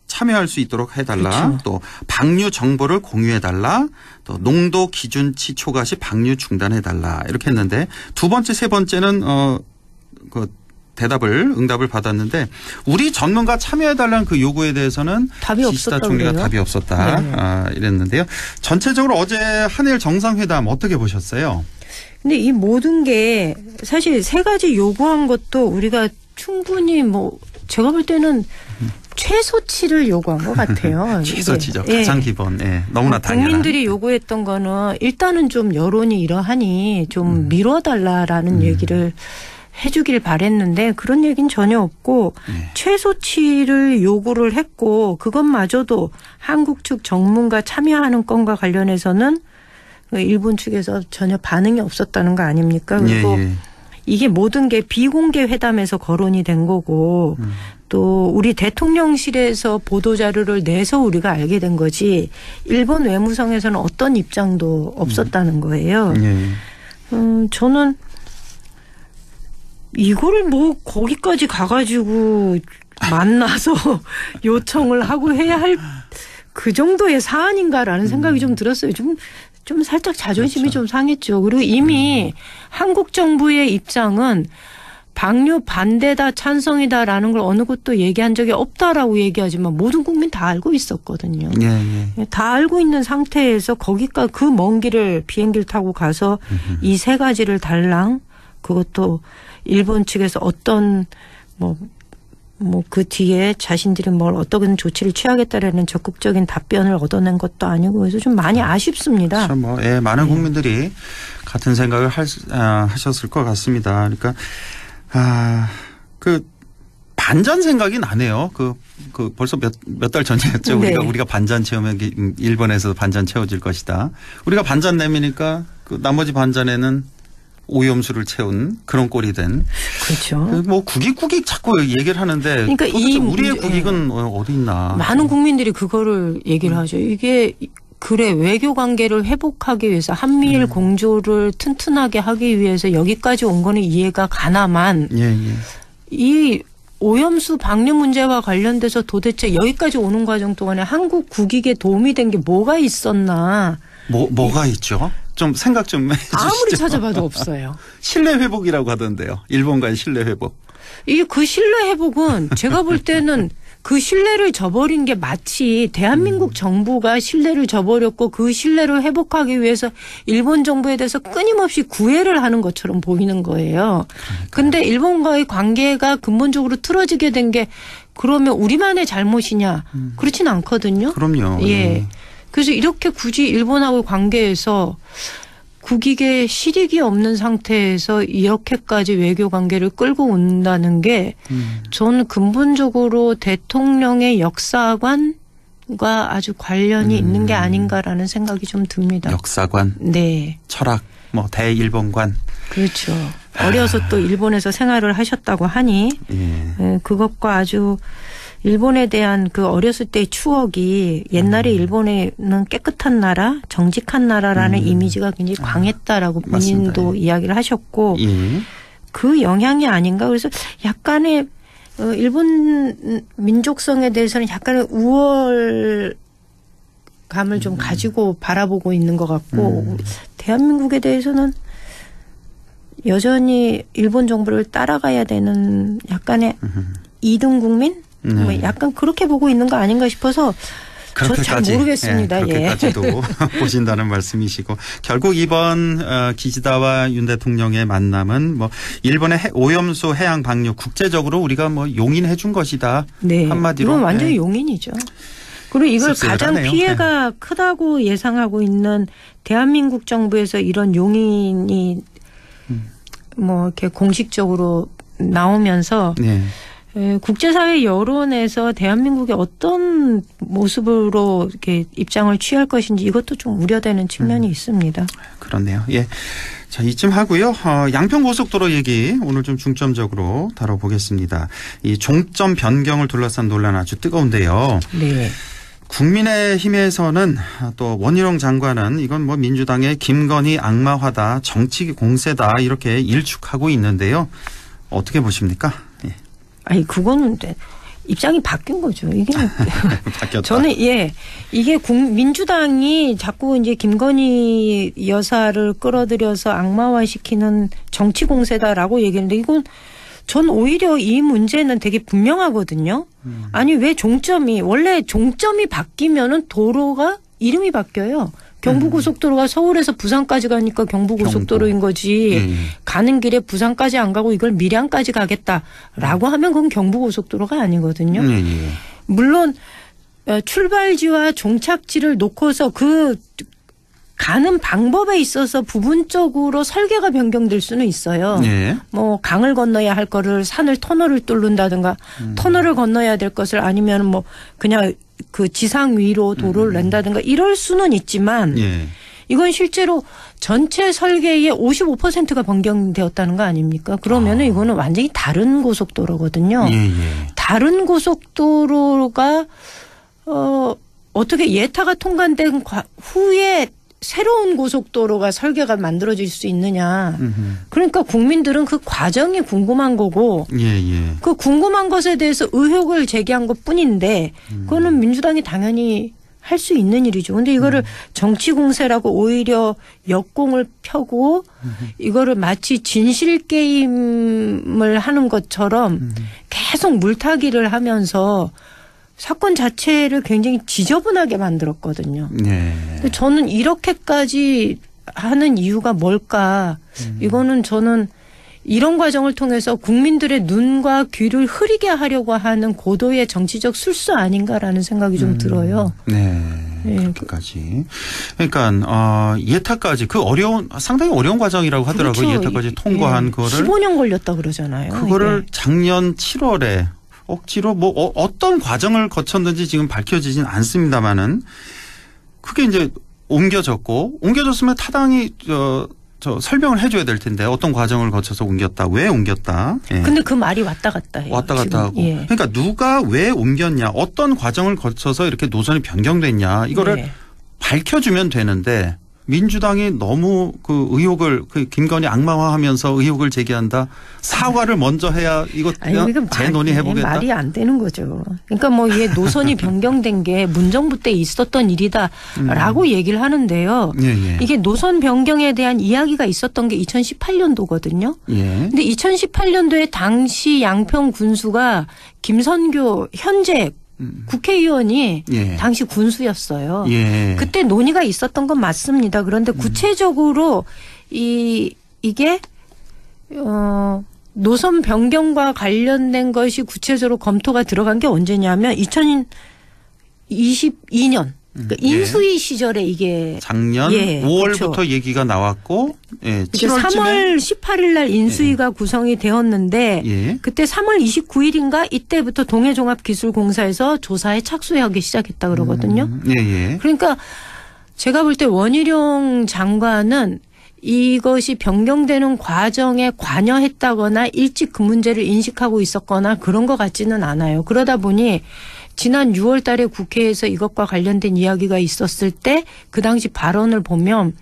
참여할 수 있도록 해달라. 그렇죠. 또 방류 정보를 공유해달라. 또 농도 기준치 초과 시 방류 중단해달라. 이렇게 했는데 두 번째, 세 번째는 그 응답을 받았는데 우리 전문가 참여해달라는 그 요구에 대해서는 답이 기시다 없었다고 총리가 그래요? 답이 없었다. 네. 이랬는데요. 전체적으로 어제 한일 정상회담 어떻게 보셨어요? 근데 이 모든 게 사실 세 가지 요구한 것도 우리가 충분히 제가 볼 때는 최소치를 요구한 것 같아요. 최소치죠. 예. 가장 기본. 예. 너무나 당연한. 국민들이 요구했던 거는 일단은 좀 여론이 이러하니 좀 미뤄달라라는 얘기를 해주길 바랬는데 그런 얘기는 전혀 없고 최소치를 요구를 했고 그것마저도 한국 측 전문가 참여하는 건과 관련해서는 일본 측에서 전혀 반응이 없었다는 거 아닙니까? 그리고 이게 모든 게 비공개 회담에서 거론이 된 거고 또 우리 대통령실에서 보도자료를 내서 우리가 알게 된 거지 일본 외무성에서는 어떤 입장도 없었다는 거예요. 저는 이거를 거기까지 가가지고 만나서 요청을 하고 해야 할 그 정도의 사안인가라는 생각이 좀 들었어요. 좀 살짝 자존심이 좀 상했죠. 그리고 이미 한국 정부의 입장은 방류 반대다 찬성이다라는 걸 어느 곳도 얘기한 적이 없다라고 얘기하지만 모든 국민 다 알고 있었거든요. 다 알고 있는 상태에서 거기까지 그 먼 길을 비행기를 타고 가서 이 세 가지를 달랑 그것도 일본 측에서 어떤 그 뒤에 자신들이 어떤 조치를 취하겠다라는 적극적인 답변을 얻어낸 것도 아니고 그래서 좀 많이 아쉽습니다. 그렇죠. 많은 국민들이 같은 생각을 하셨을 것 같습니다. 그러니까 그 반전 생각이 나네요. 그 벌써 몇 달 전이었죠. 네. 우리가 반전 채우면 일본에서 반전 채워질 것이다. 우리가 반전 내미니까 그 나머지 반전에는 오염수를 채운 그런 꼴이 된. 그렇죠. 국익 자꾸 얘기를 하는데. 그러니까 우리의 국익은 어디 있나. 많은 국민들이 그거를 얘기를 하죠. 이게 그래 외교 관계를 회복하기 위해서 한미일 공조를 튼튼하게 하기 위해서 여기까지 온 거는 이해가 가나만 이 오염수 방류 문제와 관련돼서 도대체 여기까지 오는 과정 동안에 한국 국익에 도움이 된 게 뭐가 있었나. 뭐가 있죠? 좀 생각 좀 해주시죠. 아무리 찾아봐도 없어요. 신뢰 회복이라고 하던데요. 일본과의 신뢰 회복. 이게 그 신뢰 회복은 제가 볼 때는 그 신뢰를 저버린 게 마치 대한민국 정부가 신뢰를 저버렸고 그 신뢰를 회복하기 위해서 일본 정부에 대해서 끊임없이 구애를 하는 것처럼 보이는 거예요. 그런데 일본과의 관계가 근본적으로 틀어지게 된 게 그러면 우리만의 잘못이냐? 그렇진 않거든요. 그럼요. 예. 그래서 이렇게 굳이 일본하고 관계에서 국익에 실익이 없는 상태에서 이렇게까지 외교 관계를 끌고 온다는 게 저는 근본적으로 대통령의 역사관과 아주 관련이 있는 게 아닌가라는 생각이 좀 듭니다. 역사관. 네. 철학. 대일본관. 그렇죠. 어려서 또 일본에서 생활을 하셨다고 하니 그것과 아주 일본에 대한 그 어렸을 때의 추억이 옛날에 일본에는 깨끗한 나라, 정직한 나라라는 이미지가 굉장히 강했다라고 본인도 맞습니다. 이야기를 하셨고 그 영향이 아닌가. 그래서 약간의 일본 민족성에 대해서는 약간의 우월감을 좀 가지고 바라보고 있는 것 같고 대한민국에 대해서는 여전히 일본 정부를 따라가야 되는 약간의 2등 국민? 약간 그렇게 보고 있는 거 아닌가 싶어서 저 잘 모르겠습니다. 그렇게까지도 보신다는 말씀이시고 결국 이번 기시다와 윤 대통령의 만남은 일본의 오염수 해양 방류 국제적으로 우리가 용인해 준 것이다. 네. 한마디로. 이건 완전히 용인이죠. 그리고 이걸 가장 씁쓸하네요. 피해가 크다고 예상하고 있는 대한민국 정부에서 이런 용인이 뭐 이렇게 공식적으로 나오면서 국제사회 여론에서 대한민국이 어떤 모습으로 이렇게 입장을 취할 것인지 이것도 좀 우려되는 측면이 있습니다. 그렇네요. 예. 자, 이쯤 하고요. 양평고속도로 얘기 오늘 좀 중점적으로 다뤄보겠습니다. 이 종점 변경을 둘러싼 논란 아주 뜨거운데요. 네. 국민의힘에서는 또 원희룡 장관은 이건 뭐 민주당의 김건희 악마화다, 정치 공세다 이렇게 일축하고 있는데요. 어떻게 보십니까? 예. 아니 그거는 입장이 바뀐 거죠. 이게 바뀌었다. 저는 이게 민주당이 자꾸 이제 김건희 여사를 끌어들여서 악마화시키는 정치 공세다라고 얘기했는데 이건 전 오히려 이 문제는 되게 분명하거든요. 아니 왜 원래 종점이 바뀌면은 도로가 이름이 바뀌어요. 경부고속도로가 서울에서 부산까지 가니까 경부고속도로인 거지. 가는 길에 부산까지 안 가고 이걸 밀양까지 가겠다라고 하면 그건 경부고속도로가 아니거든요. 물론 출발지와 종착지를 놓고서 그 가는 방법에 있어서 부분적으로 설계가 변경될 수는 있어요. 뭐 강을 건너야 할 거를 산을 터널을 뚫는다든가 터널을 건너야 될 것을 아니면 뭐 그냥 그 지상 위로 도로를 낸다든가 이럴 수는 있지만 이건 실제로 전체 설계의 55%가 변경되었다는 거 아닙니까? 그러면은 이거는 완전히 다른 고속도로거든요. 다른 고속도로가 어떻게 예타가 통관된 후에 새로운 고속도로가 설계가 만들어질 수 있느냐. 그러니까 국민들은 그 과정이 궁금한 거고 그 궁금한 것에 대해서 의혹을 제기한 것뿐인데 그거는 민주당이 당연히 할 수 있는 일이죠. 그런데 이거를 정치 공세라고 오히려 역공을 펴고 이거를 마치 진실 게임을 하는 것처럼 계속 물타기를 하면서 사건 자체를 굉장히 지저분하게 만들었거든요. 근데 저는 이렇게까지 하는 이유가 뭘까? 이거는 저는 이런 과정을 통해서 국민들의 눈과 귀를 흐리게 하려고 하는 고도의 정치적 술수 아닌가라는 생각이 좀 들어요. 그렇게까지. 그러니까 예타까지 상당히 어려운 과정이라고 하더라고요. 그렇죠. 예타까지 통과한 거를 15년 걸렸다 그러잖아요. 그거를 작년 7월에 억지로 어떤 과정을 거쳤는지 지금 밝혀지진 않습니다만은 그게 이제 옮겨졌으면 타당히 설명을 해줘야 될 텐데 어떤 과정을 거쳐서 옮겼다, 왜 옮겼다. 근데 그 말이 왔다 갔다 해요. 왔다 갔다 하고. 그러니까 누가 왜 옮겼냐, 어떤 과정을 거쳐서 이렇게 노선이 변경됐냐 이거를 밝혀주면 되는데 민주당이 너무 그 의혹을 김건희 악마화하면서 의혹을 제기한다. 사과를 먼저 해야 이거 재논의해보겠다. 말이 안 되는 거죠. 그러니까 뭐 이게 노선이 변경된 게 문정부 때 있었던 일이다라고 얘기를 하는데요. 이게 노선 변경에 대한 이야기가 있었던 게 2018년도거든요. 근데 2018년도에 당시 양평 군수가 김선교 현재 국회의원이 당시 군수였어요. 그때 논의가 있었던 건 맞습니다. 그런데 구체적으로 이게 노선 변경과 관련된 것이 구체적으로 검토가 들어간 게 언제냐면 2022년 그러니까 인수위 시절에 이게 작년 5월부터 그렇죠. 얘기가 나왔고 3월 18일 날 인수위가 구성이 되었는데 그때 3월 29일인가 이때부터 동해종합기술공사에서 조사에 착수하기 시작했다 그러거든요. 그러니까 제가 볼 때 원희룡 장관은 이것이 변경되는 과정에 관여했다거나 일찍 그 문제를 인식하고 있었거나 그런 것 같지는 않아요. 그러다 보니 지난 6월 달에 국회에서 이것과 관련된 이야기가 있었을 때 그 당시 발언을 보면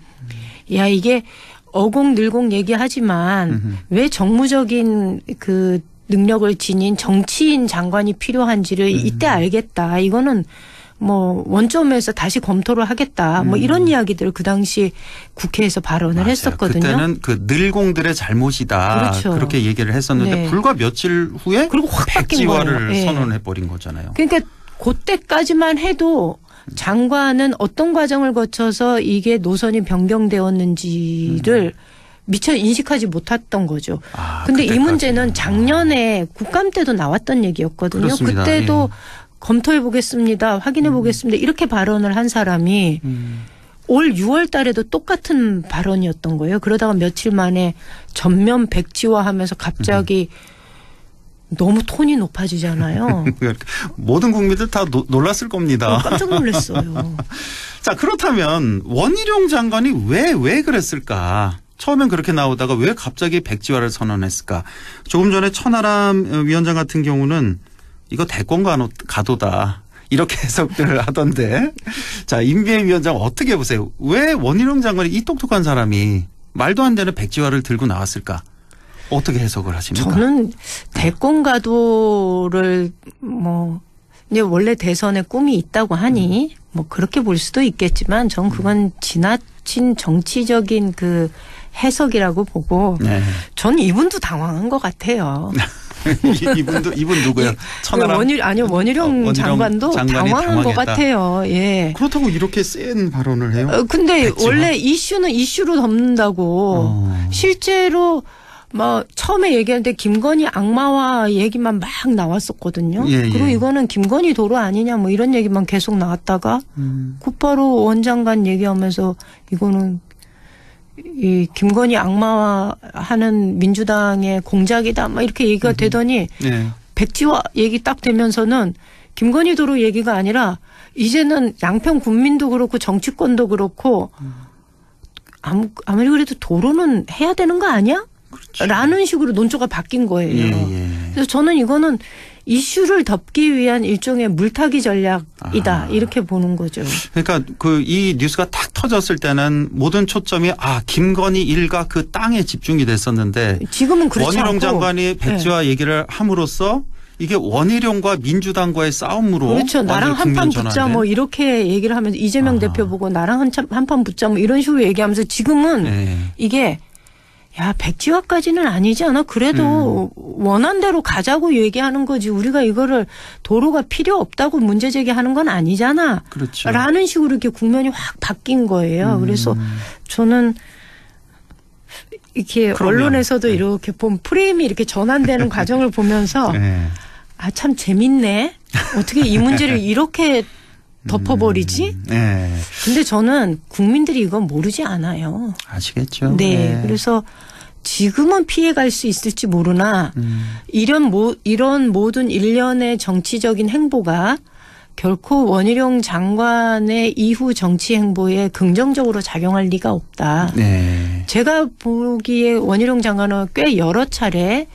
야 이게 어공늘공 얘기하지만 왜 정무적인 그 능력을 지닌 정치인 장관이 필요한지를 이때 알겠다. 이거는 뭐 원점에서 다시 검토를 하겠다. 뭐 이런 이야기들을 그 당시 국회에서 발언을 했었거든요. 그때는 그 늘공들의 잘못이다. 그렇죠. 그렇게 얘기를 했었는데 불과 며칠 후에 그리고 확 백지화를 선언해버린 거잖아요. 그러니까 그때까지만 해도 장관은 어떤 과정을 거쳐서 이게 노선이 변경되었는지를 미처 인식하지 못했던 거죠. 근데 이 문제는 작년에 국감 때도 나왔던 얘기였거든요. 그렇습니다. 그때도 검토해 보겠습니다. 확인해 보겠습니다. 이렇게 발언을 한 사람이 올 6월 달에도 똑같은 발언이었던 거예요. 그러다가 며칠 만에 전면 백지화하면서 갑자기 너무 톤이 높아지잖아요. 모든 국민들 다 놀랐을 겁니다. 깜짝 놀랐어요. 자, 그렇다면 원희룡 장관이 왜 그랬을까? 처음엔 그렇게 나오다가 왜 갑자기 백지화를 선언했을까? 조금 전에 천하람 위원장 같은 경우는 이거 대권 가도다. 이렇게 해석들을 하던데. 자, 임비애 위원장 어떻게 보세요? 왜 원희룡 장관이 이 똑똑한 사람이 말도 안 되는 백지화를 들고 나왔을까? 어떻게 해석을 하십니까? 저는 대권 가도를 이제 원래 대선에 꿈이 있다고 하니 그렇게 볼 수도 있겠지만 전 그건 지나친 정치적인 그 해석이라고 보고 전 이분도 당황한 것 같아요. 이분 누구예요? 천하람? 원희룡 장관도 당황한 것 같아요. 예. 그렇다고 이렇게 센 발언을 해요? 근데 백지화? 원래 이슈는 이슈로 덮는다고 실제로 처음에 얘기하는데 김건희 악마화 얘기만 막 나왔었거든요. 예, 그리고 이거는 김건희 도로 아니냐 이런 얘기만 계속 나왔다가 곧바로 원장관 얘기하면서 이거는 이 김건희 악마화하는 민주당의 공작이다 이렇게 얘기가 되더니 백지화 얘기 딱 되면서는 김건희 도로 얘기가 아니라 이제는 양평 국민도 그렇고 정치권도 그렇고 아무리 그래도 도로는 해야 되는 거 아니야? 그렇죠. 라는 식으로 논조가 바뀐 거예요. 그래서 저는 이거는 이슈를 덮기 위한 일종의 물타기 전략이다. 이렇게 보는 거죠. 그러니까 이 뉴스가 탁 터졌을 때는 모든 초점이 김건희 일가 그 땅에 집중이 됐었는데 지금은 그렇지 원희룡 않고. 장관이 백지화 얘기를 함으로써 이게 원희룡과 민주당과의 싸움으로 그렇죠. 나랑 한판 붙자 이렇게 얘기를 하면서 이재명 대표 보고 나랑 한판 붙자 이런 식으로 얘기하면서 지금은 이게 백지화까지는 아니지 않아? 그래도 원한 대로 가자고 얘기하는 거지. 우리가 이거를 도로가 필요 없다고 문제 제기하는 건 아니잖아. 그렇죠. 라는 식으로 이렇게 국면이 확 바뀐 거예요. 그래서 저는 이렇게 언론에서도 이렇게 보면 프레임이 이렇게 전환되는 과정을 보면서 참 재밌네. 어떻게 이 문제를 이렇게 덮어버리지? 근데 저는 국민들이 이건 모르지 않아요. 아시겠죠. 네. 그래서 지금은 피해갈 수 있을지 모르나 이런 모든 일련의 정치적인 행보가 결코 원희룡 장관의 이후 정치 행보에 긍정적으로 작용할 리가 없다. 제가 보기에 원희룡 장관은 꽤 여러 차례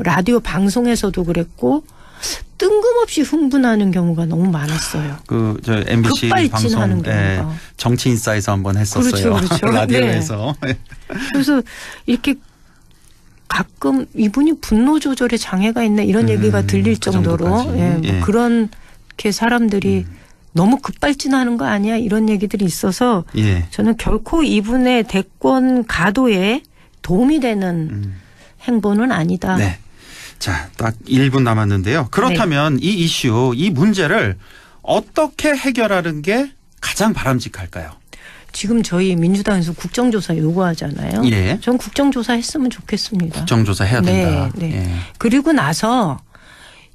라디오 방송에서도 그랬고 뜬금없이 흥분하는 경우가 너무 많았어요. 저 MBC 방송 정치인사에서 한번 했었어요. 그렇죠. 라디오에서. 그래서 이렇게 가끔 이분이 분노 조절에 장애가 있네 이런 얘기가 들릴 정도로 그렇게 사람들이 너무 급발진하는 거 아니야 이런 얘기들이 있어서 저는 결코 이분의 대권 가도에 도움이 되는 행보는 아니다. 네. 자, 딱 1분 남았는데요. 그렇다면 이 이슈, 이 문제를 어떻게 해결하는 게 가장 바람직할까요? 지금 저희 민주당에서 국정조사 요구하잖아요. 전 국정조사 했으면 좋겠습니다. 국정조사 해야 된다. 그리고 나서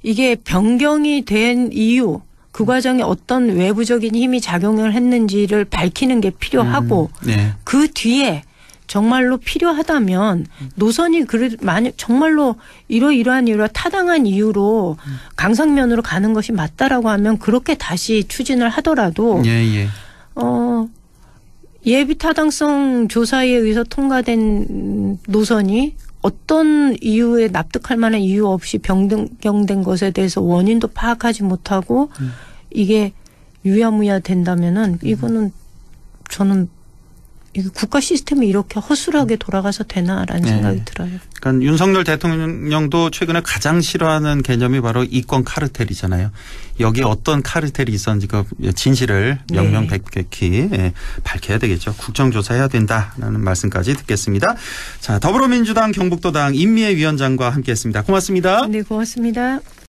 이게 변경이 된 이유, 그 과정에 어떤 외부적인 힘이 작용을 했는지를 밝히는 게 필요하고 그 뒤에 정말로 필요하다면 노선이 만약 정말로 이러이러한 이유로 타당한 이유로 강상면으로 가는 것이 맞다라고 하면 그렇게 다시 추진을 하더라도 예비 타당성 조사에 의해서 통과된 노선이 어떤 이유에 납득할 만한 이유 없이 변경된 것에 대해서 원인도 파악하지 못하고 이게 유야무야 된다면은 이거는 저는 국가 시스템이 이렇게 허술하게 돌아가서 되나라는 생각이 들어요. 그러니까 윤석열 대통령도 최근에 가장 싫어하는 개념이 바로 이권 카르텔이잖아요. 여기에 어떤 카르텔이 있었는지 그 진실을 명명백백히 밝혀야 되겠죠. 국정조사해야 된다라는 말씀까지 듣겠습니다. 자, 더불어민주당 경북도당 임미애 위원장과 함께했습니다. 고맙습니다. 네, 고맙습니다.